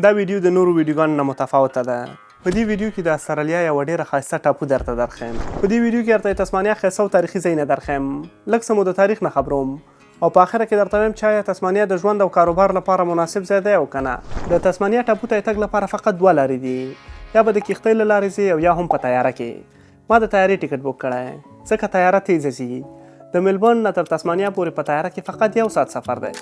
دا ویډیو د نورو ویډیوګانو نه متفاوته ده. په دې ویډیو کې د اسټرالیا یوه ډېره ښایسته ټاپو درته درښیم. په دې ویډیو کې درته د تسمانیا ښایسته او تاریخي ځایونه درښیم. لږ څه مو د تاریخ نه خبروم او په آخره کې درته وایم چې آیا تسمانیا د ژوند او کاروبار لپاره مناسب ځای دی او که نه. د تسمانیا ټاپو ته تګ لپاره فقط 2 لارې دي، یا به د کښتۍ له لارې ځې او یا هم په تیاره کې. ما د تیارې ټیکټ بوک کړی ځکه تیاره تیزه ځي. د ملبورن نه تر تسمانیا پورې په تیاره کې فقط 1 ساعت سفر دی.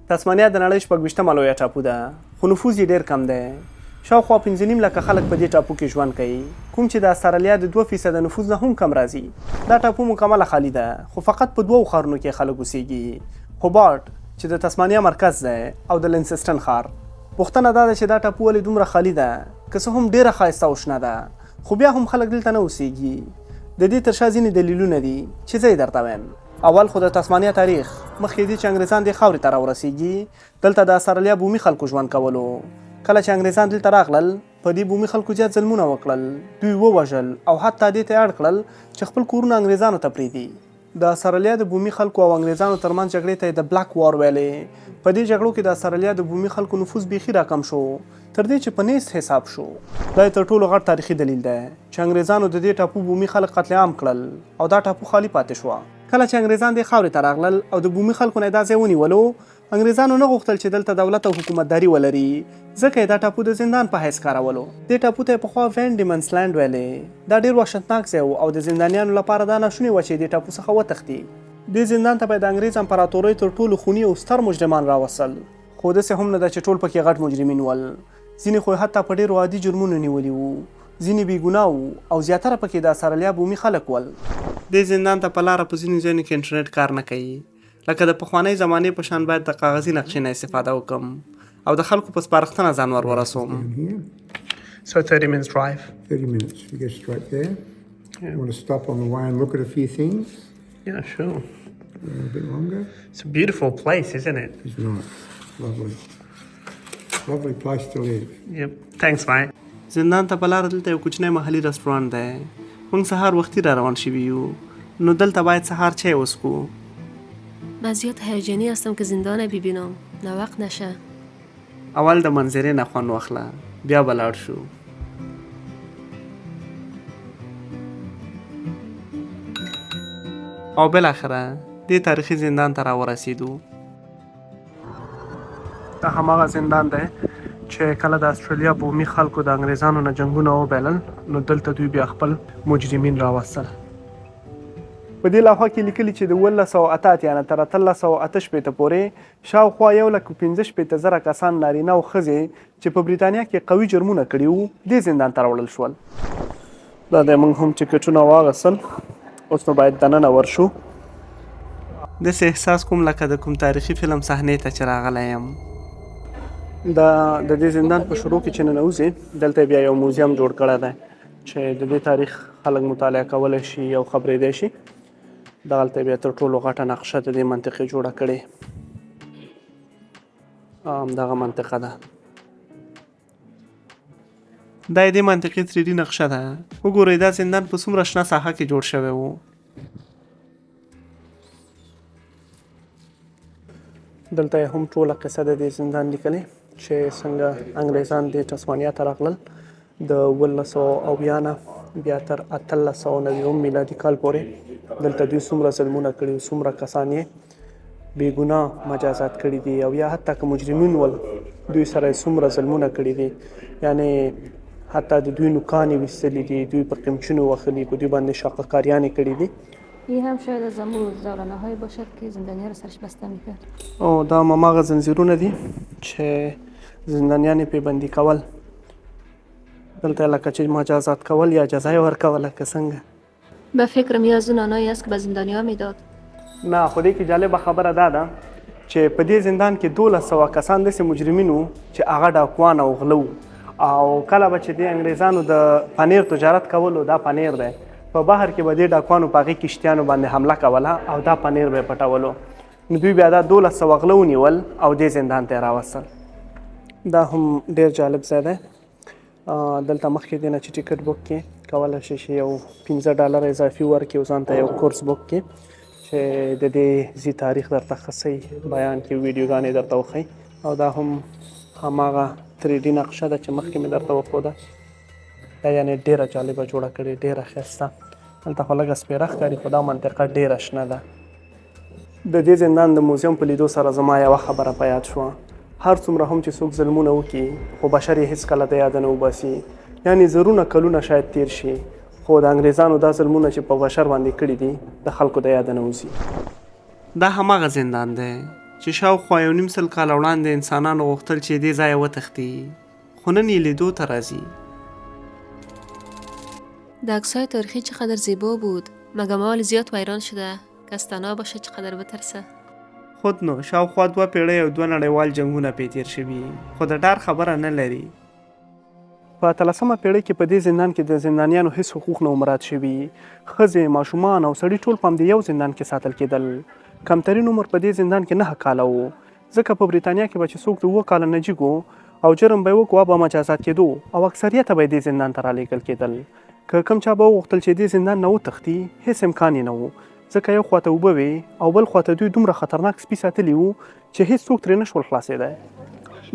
تسمانیا د نړۍ 26مه لویه ټاپو ده، خو نفوذ یې ډېر کم دی. شاوخوا 5.5 لکه خلک په دې ټاپو کې ژوند کوي، کوم چې د استرالیا د 2% نفوذ نه هم کم راځي. دا ټاپو مکمله خالي ده، خو فقط په 2 ښارونو کې خلک اوسېږي: هوبارټ چې د تسمانیا مرکز دی او د لینسسټن ښار. پوښتنه دا ده چې دا ټاپو ولې دومره خالي ده، که څه هم ډېره ښایسته او شنه ده، خو بیا هم خلک دلته نه اوسېږي. د دې تر شا ځینې دلیلونه دي چې زه یې درته وایم. اول خو د تسمانیا تاریخ مخکې دي چې انګریزان دې خاورې ته راورسېږي. دلته د استرالیا بومي خلکو ژوند کولو. کله چې انګریزان دلته راغلل، په دې بومي خلکو زیات ظلمونه وکړل، دوی ووژل او حتی دې ته اړ کړل چې خپل کورونه انګریزانو ته پرېږدي. د استرالیا د بومي خلکو او انګریزانو ترمنځ جګړې ته یې د بلک وار ویلې. په دې جګړو کې د استرالیا د بومي خلکو نفوذ بیخي راکم شو، تر دې چې په نیست حساب شو. دا یې تر ټولو غټ تاریخي دلیل دی چې انګریزانو د دې ټاپو بومي خلک قتل عام کړل او دا ټاپو خالي پاتې شوه. کله چې انګریزان دې خاورې ته راغلل او د بومي خلکو نه یې دا ځای ونیولو، انګریزانو نه غوښتل چې دلته دولت او حکومتداري ولري، ځکه یې دا ټاپو د زندان په حیث کارولو. دې ټاپو ته یې پخوا وین ډیمنس لینډ ویلې. دا ډېر وحشتناک ځای و او د زندانیانو لپاره دا ناشونې وه چې دې ټاپو څخه وتښتي. دې زندان ته به د انګریز امپراتورۍ تر ټولو خوني او ستر مجرمان راوستل، خو داسې هم نه ده چې ټول پکې غټ مجرمین ول. ځینې خو حتی په ډېرو عادي جرمونو نیولي وو، ځینې بېګناه وو او زیاتره پکې د استرالیا بومي خلک ول. دې زندان ته په لاره په ځینو ځایونو کې انټرنیټ کار نه کوي. لکه د پخوانۍ زمانې په شان باید د کاغذي نقشې نه استفاده وکړم او د خلکو په سپارښتنه ځان ورسوم. So 30 minutes drive. 30 minutes. We get straight there. You want to stop on the way and look at a few things? Yeah, sure. A little bit longer. It's a beautiful place, isn't it? It's nice. Lovely. Lovely place to live. Yep. Thanks, mate. زندان ته په لاره دلته یو کوچنی محلي رستورانت دی. موږ سهار وختي را روان شوي یو، نو دلته باید سهار چای وڅښو. من زیاد هیجانی هستم که زندان ببینم، نه وقت نشه. اول د منظرې نه خوند واخله، بیا به لاړ شو. او بالاخره دې تاریخي زندان ته راورسېدو. دا هماغه زندان دی چې کله د استرالیا بومي خلکو د انګریزانو نه جنګونه وبایلل، نو دلته دوی بیا خپل مجرمین راوستل. په دې لوحه کې لیکلي چې د 1988 نه تر 1388 پورې شاوخوا 1,15,000 کسان نارینه او ښځې چې په بریتانیا کې قوي جرمونه کړي وو، دې زندان ته راوړل شول. دا دی موږ هم ټکټونه واخیستل، اوس نو باید دننه ورشو. داسې احساس کوم لکه د کوم تاریخي فلم صحنې ته چې راغلی یم. د دې زندان په شروع کې چې ننوځې، دلته بیا یو موزیم جوړ کړی دی چې د دې تاریخ خلک مطالعه کولی شي او خبرېدی شي. دغلته بیا تر ټولو غټه نقشه د دې منطقې جوړه کړې. همدغه منطقه ده. دا یې دې منطقې 3D نقشه ده. وګورئ دا زندان په څومره شنه ساحه کې جوړ شوی و. دلته یې هم ټوله قصه د دې زندان لیکلې چې څنګه انګریزان د تسمانیا ته راغلل د 1900 نه بیا تر 1890 میلادي کال پورې. دلته دوی څومره ظلمونه کړي، څومره کسان یې بېګناه مجازات کړي دي او یا حتی که مجرمین ول، دوی سره یې څومره ظلمونه کړي دي. یعنې حتی د دوی نوکان یې ویستلي دي، دوی په قمچینو وهلي، په دوی باندې شاقهکاریانې کړي دي. این هم شاید از امور زولانه‌هایی باشد که زندانیان را سرش بسته می‌کرد. او دا هماغه زنځیرونه دي چې زندانیان یې پې بندي کول. دلته لکه چې مجازات کول یا جزا یې ورکوله که څنګه. به فکرم یا از اون آنهایی است که به زندانی‌ها میداد. نه، خو دې کې جالبه خبره دا ده چې په دې زندان کې 1200 کسان داسې مجرمین وو چې هغه ډاکوان او غله وو. او کله به چې دې انګریزانو د پنیر تجارت کولو، دا پنیر دی، په بحر کې به دې ډاکوانو په هغې کشتیانو باندې حمله کوله او دا پنیر به یې پټولو. نو دوی بیا دا 1200 غله ونیول او دې زندان ته یې راوستل. دا هم ډېر جالب ځای دی. دلته مخکې دی نه چې ټیکټ بوک کړې، کولی شئ چې یو $15 اضافي ورکړي او ځان ته یو کورس بوک کړي چې چې د دې ځي تاریخ درته ښه صحیح بیان کړي، ویډیوګانې درته وښیي. او دا هم هماغه 3D نقشه ده چې مخکې مې درته وښوده. دا یعنې ډېره جالبه جوړه کړې، ډېره ښایسته. دلته خو لږه سپېره ښکاري خو دا منطقه ډېره شنه ده. د دې زندان د موزیم په لیدو سره زما یوه خبره په یاد شوه. هر څومره هم چې څوک ظلمونه وکړي خو بشر یې هېڅکله د یاده نه وباسي. یعنې زرونه کلونه شاید تیر شي خو د انګریزانو دا ظلمونه چې په بشر باندې کړي دي د خلکو د یاده نه وځي. دا هماغه زندان دی چې شاوخوا 1.5 سل کاله وړاندې انسانانو غوښتل چې دې ځایه وتښتي خو نن یې لیدو ته راځي. در عکس‌های تاریخی چقدر زیبا بود، مگر مال زیاد ویران شده که از تنها باشه چقدر بترسه. خود نو شاوخوا 2 پیړۍ او 2 نړیوال جنګونه پې تیر شوي خو د ډار خبره نه لري. په 13مه پیړۍ کې په دې زندان کې د زندانیانو هیڅ حقوق نه مراعات شوي. ښځې، ماشومان او سړي ټول په همدې یو زندان کې ساتل کېدل. کمترین عمر په دې زندان کې 9 کاله و، ځکه په بریتانیا کې به چې څوک د 7 کاله نه جګ او جرم به یې وکړو به مجازات کېدو او اکثریت به یې دې زندان ته رالیږل کېدل. که کوم چا به وغوښتل چې دې زندان نه وتښتي هیڅ امکان یې نه و، ځکه یو خواته اوبه وې او بل خواته دوی دومره خطرناک سپي ساتلي وو چې هیڅ څوک ترې نه شول خلاصېدی.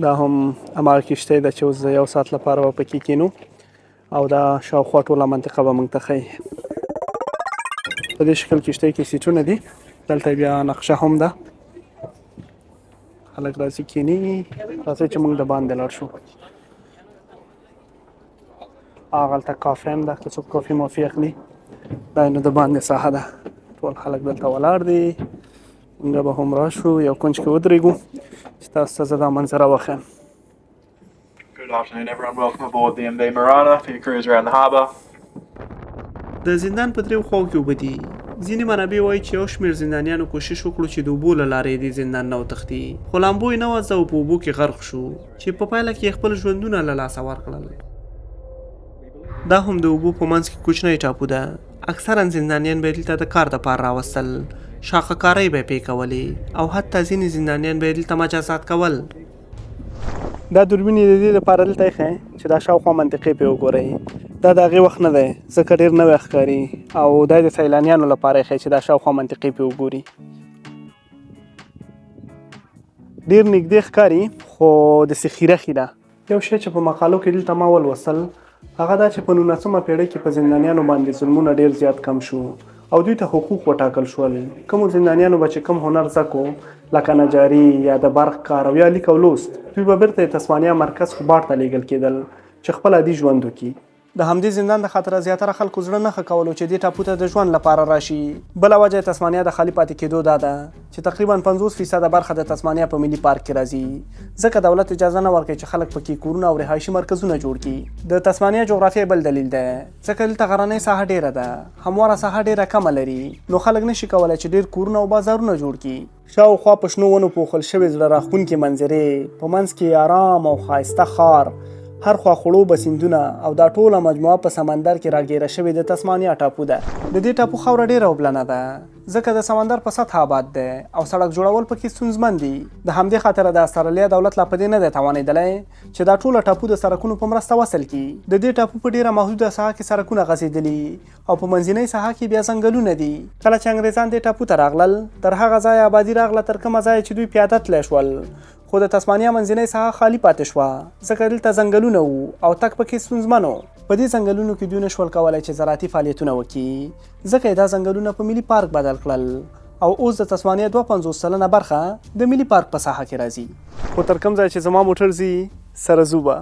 دا هم هماغه کښتۍ ده چې اوس د 1 ساعت لپاره به پکې کینو او دا شاوخوا ټوله منطقه به موږ ته ښیي. په دې شکل کښتۍ کې سیټونه دي. دلته بیا نقشه هم ده. خلک راځي کیني. راځئ چې موږ د باندې لاړ شو. هغلته کافي هم ده که څوک کافي مافي اخلي. دا نو د باندې ساحه ده. ټول خلک دلته ولاړ دي. موږ به هم راشو یو کونج کې ودرېږو چې تاسو ته زه دا منظره وښیم. Good afternoon everyone, welcome aboard the MV Marana for your cruise around the harbour. د زندان په دریو خواو کې اوبه دي. ځینې منابع وایي چې یو شمېر زندانیانو کوشش وکړو چې د اوبو له لارې دې زندان نه وتښتي خو لامبو یې نه وځه او په اوبو کې غرق شو چې په پایله کې خپل ژوندونه له لاسه ورکړل. دا هم د اوبو په منځ کې کوچنی ټاپو ده. اکثرا زندانیان به یې دلته د کار دپاره راوستل، شاخه کارۍ به یې پې کولې او حتی ځینې زندانیان به یې دلته مجازات کول. دا دوربین یې د دې دپاره دلته ایښی چې دا شاوخوا منطقې پې وګورئ. دا د هغې وخت نه دی ځکه ډېر نوی ښکاري او دا د سیلانیانو لپاره ایښی چې دا شاوخوا منطقې پې وګوري. ډېر نږدې ښکاري خو داسې خیره خیره. یو شی چې په مقالو کې دلته ما ولوستل هغه دا چې په 19مه پیړۍ کې په زندانیانو باندې ظلمونه ډېر زیات کم شو او دوی ته حقوق وټاکل شول. کومو زندانیانو به چې کوم هنر زده کو لکه نجاري یا د برق کار او یا لیک او لوست، دوی به بیرته د تسمانیا مرکز خوباټ ته لیږل کېدل چې خپل عادي ژوند وکړي. د همدې زندان د خاطره زیاتره خلکو زړه نه ښه کولو چې دې ټاپو ته د ژوند لپاره راشي. بله وجه تسمانیا د خالي پاتې کېدو دا ده چې تقریبا 50% برخه د تسمانیا په ملي پارک کې راځي، ځکه دولت اجازه نه ورکوي چې خلک پکې کورونه او رهایشي مرکزونه جوړ کړي. د تسمانیا جغرافیه بل دلیل ده، ځکه دلته غرنۍ ساحه ډیره ده، همواره ساحه ډیره کمه لري، نو خلک نشي کولی چې ډیر کورونه او بازارونه جوړ کړي. شاوخوا په شنو ونو پوښل شوې زړه راښکونکې منظرې، په منځ کې آرام او ښایسته ښار، هر خوا خړوبه سیندونه او دا ټوله مجموعه په سمندر کې راګیره شوې د تسمانیا ټاپو ده. د دې ټاپو خاوره ډیره اوبلنه ده ځکه د سمندر په سطح آباد ده او سړک جوړول پکې ستونزمن دي. د همدې خاطره د استرالیا دولت لا په دې نه دی توانېدلی چې دا ټوله ټاپو د سړکونو په مرسته وصل کړي. د دې ټاپو په ډیره محدوده ساحه کې سړکونه غځېدلي او په منځنۍ ساحه کې بیا ځنګلونه دي. کله چې انګریزان دې ټاپو ته راغلل تر هغه ځایه آبادي راغله تر کومه ځایه چې دوی پیاده تللی شول، خو د تسمانیا منځنۍ ساحه خالی پاتې شوه ځکه دلته ځنګلونه وو او تګ پکې ستونزمن و. په دې ځنګلونو کې دوی نشول کولی چې زراعتي فعالیتونه وکړي ځکه یې دا ځنګلونه په ملي پارک بدل کړل او اوس د تسمانیا 52 سلنه برخه د ملي پارک په ساحه کې راځي. خو تر کوم ځای چې زما موټر ځي سره ځو به.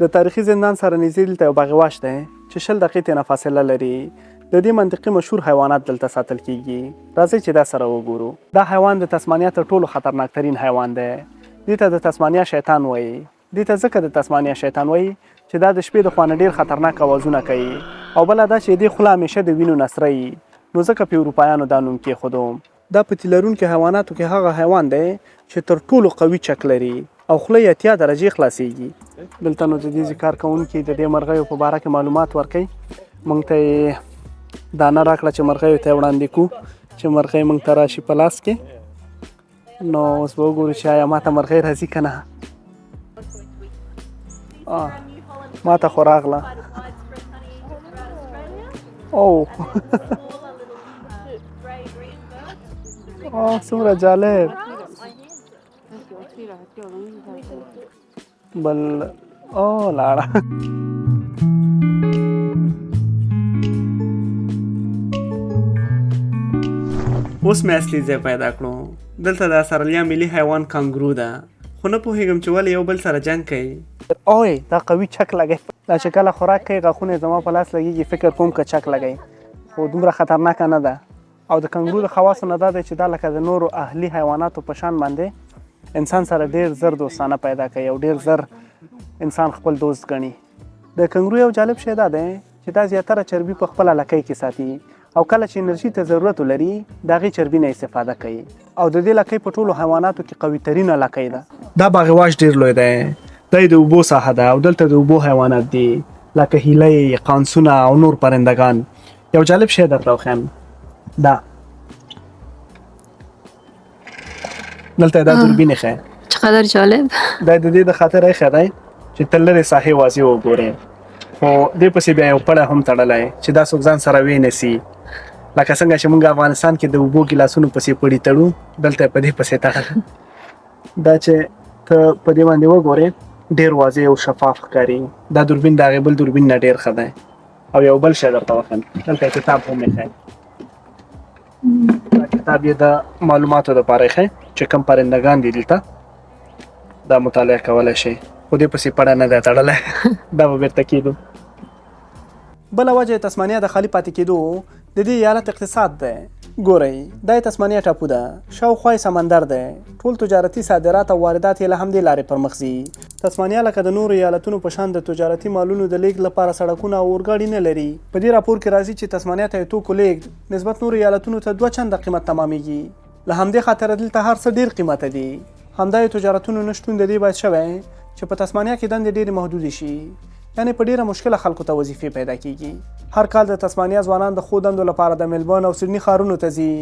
د تاریخي زندان سره نږدې دلته یو باغواش دی چې 20 دقیقې نه فاصله لري. د دې منطقې مشهور حیوانات دلته ساتل کیږي. راځئ چې دا سره وګورو. دا حیوان د تسمانیا تر ټولو خطرناک ترین حیوان دی. دې ته د تسمانیا شیطان وایي. دې ته ځکه د تسمانیا شیطان وایي چې دا د شپې د خوانه ډېر خطرناک اوازونه کوي او بله دا چې دې خوله همیشه د وینو نسره وي، نو ځکه په اروپایانو دا نوم کېښودو. دا په تي لرونکو حیواناتو کې هغه حیوان دی چې تر ټولو قوي چک لري او خوله یې 80 درجې خلاصیږي. دلته نو د دې کار کوونکي د دې مرغیو په باره کې معلومات ورکوي. موږ ته یې دانه راکړه چې مرغیو ته یې وړاندې کړو چې مرغۍ موږ ته راشي په لاس کې. نو اوس به وګورو چې آیا ما ته مرغۍ راځي که نه. ما ته خو راغله. او اوه څومره جالب. بل او لاړه. اوس مې اصلي ځای پیدا کړو. دلته د استرالیا ملي حیوان کانګرو ده، خو نه پوهېږم چې ولې یو بل سره جنګ کوي. اوه دا قوي چک لګی. دا چې کله خوراک کوي غاښونه یې زما په لاس لګېږي، فکر کوم که چک لګی، خو دومره خطرناکه نه ده. او د کانګرو د خواصو نه دا دی چې دا لکه د نورو اهلي حیواناتو په شان باندې انسان سره ډېر زر دوستانه پیدا کوي او ډېر زر انسان خپل دوست ګڼي. د کانګرو یو جالب شی دا دی چې دا زیاتره چربي په خپله لکۍ کې ساتي او کله چې انرژي ته ضرورت ولري د هغې چربي نه استفاده کوي. او د دې لکۍ په ټولو حیواناتو کې قوي ترینه لکۍ ده. دا باغواش ډېر لوی دی. دا د اوبو ساحه ده او دلته د اوبو حیوانات دي لکه هیلۍ، قانسونه او نور پرندگان. یو جالب شی درته وښیم. دا دلته دا دوربین ښه چقدر جالب. دا د دې د خاطر ښه دی چې تل لرې ساحې واضح وګورئ، خو دې پسې بیا یو پړه هم تړلی چې دا څوک ځان سره وینسي. لکه څنګه چې موږ افغانستان کې د اوبو ګیلاسونو پسې پړي تړو، دلته په دې پسې تړل. دا چې ته په دې باندې وګورې ډېر واضح او شفاف ښکاري. دا دوربین د هغې بل دوربین نه ډېر ښه دی. او یو بل شی درته وښیم، دلته کتاب هم ایښی. دا کتاب یې د معلوماتو دپاره ایښی چې کوم پرندګان دي دلته دا مطالعه کولی شي، خو دې پسې پړه نه دی تړلی. دا به بېرته کېدو. بله وجه یې تسمانیا د خالي پاتې کېدو د دې ایالت اقتصاد دی. ګورئ دا یې تسمانیا ټاپو ده، شاوخوا یې سمندر دی، ټول تجارتي صادرات او واردات یې له همدې لارې پر مخ ځي. تسمانیا لکه د نورو ایالتونو په شان د تجارتي مالونو د لیږد لپاره سړکونه او اورګاډي نه لري. په دې راپور کې راځي چې تسمانیا ته یې توکو لیږد نسبت نورو ایالتونو ته 2 چنده قیمت تمامېږي. له همدې خاطره دلته هر څه ډېر قیمته دي. همدا یې تجارتونو نه شتون د دې باعث شوی چې په تسمانیا کې دندې ډېرې محدودې شي، یعنې په ډېره مشکله خلکو ته وظیفې پیدا کېږي. هر کال د تسمانیا ځوانان د ښو دندو لپاره د ملبورن او سډني ښارونو ته ځي.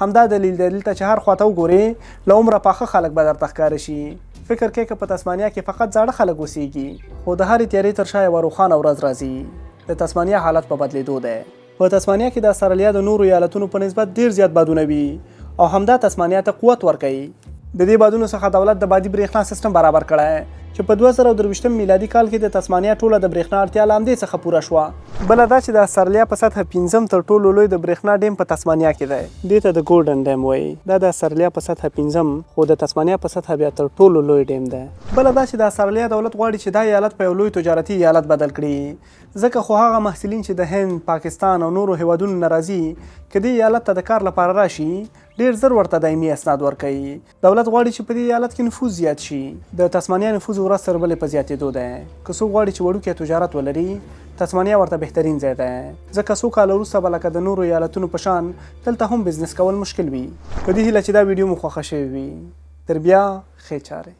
همدا دلیل دی دلته چې هر خواته وګورې له عمره پاخه خلک به درته ښکاره شي. فکر کوي که په تسمانیا کې فقط زاړه خلک اوسېږي، خو د هرې تیارې تر شا یوه روښانه ورځ راځي. د تسمانیا حالت په بدلېدو دی. په تسمانیا کې د استرالیا د نورو ایالتونو په نسبت ډېر زیات بادونه وي او همدا تسمانیا ته قوت ورکوي. د دې بادونو څخه دولت د بادي برېښنا سیستم برابر کړی چې په 2023 میلادي کال کې د تسمانیا ټوله د برېښنا اړتیا له همدې څخه پوره شوه. بله دا چې د استرالیا په سطحه 5م تر ټولو لوی د برېښنا ډیم په تسمانیا کې دی. دې ته د ګولډن ډیم وایي. دا د استرالیا په سطحه 5م، خو د تسمانیا په سطحه بیا تر ټولو لوی ډیم دی. بله دا چې د استرالیا دولت غواړي چې دا ایالت په یو لوی تجارتي ایالت بدل کړي، ځکه خو هغه محصلین چې د هند، پاکستان او نورو هیوادونو نه راځي که دې ایالت ته د کار لپاره راشي ډېر زر ورته دایمي اسناد ورکوي. دولت غواړي چې په دې ایالت کې نفوذ زیات شي. د تسمانیا نفوذ ورځ تر بلې په زیاتېدو دی. که څوک غواړي چې وړوکی تجارت ولري، تسمانیا ورته بهترین ځای دی، ځکه څو کاله وروسته به لکه د نورو ایالتونو په شان دلته هم بزنس کول مشکل وي. په دې هیله چې دا ویډیو مو خوښه شوې وي. تر بیا ښې چارې.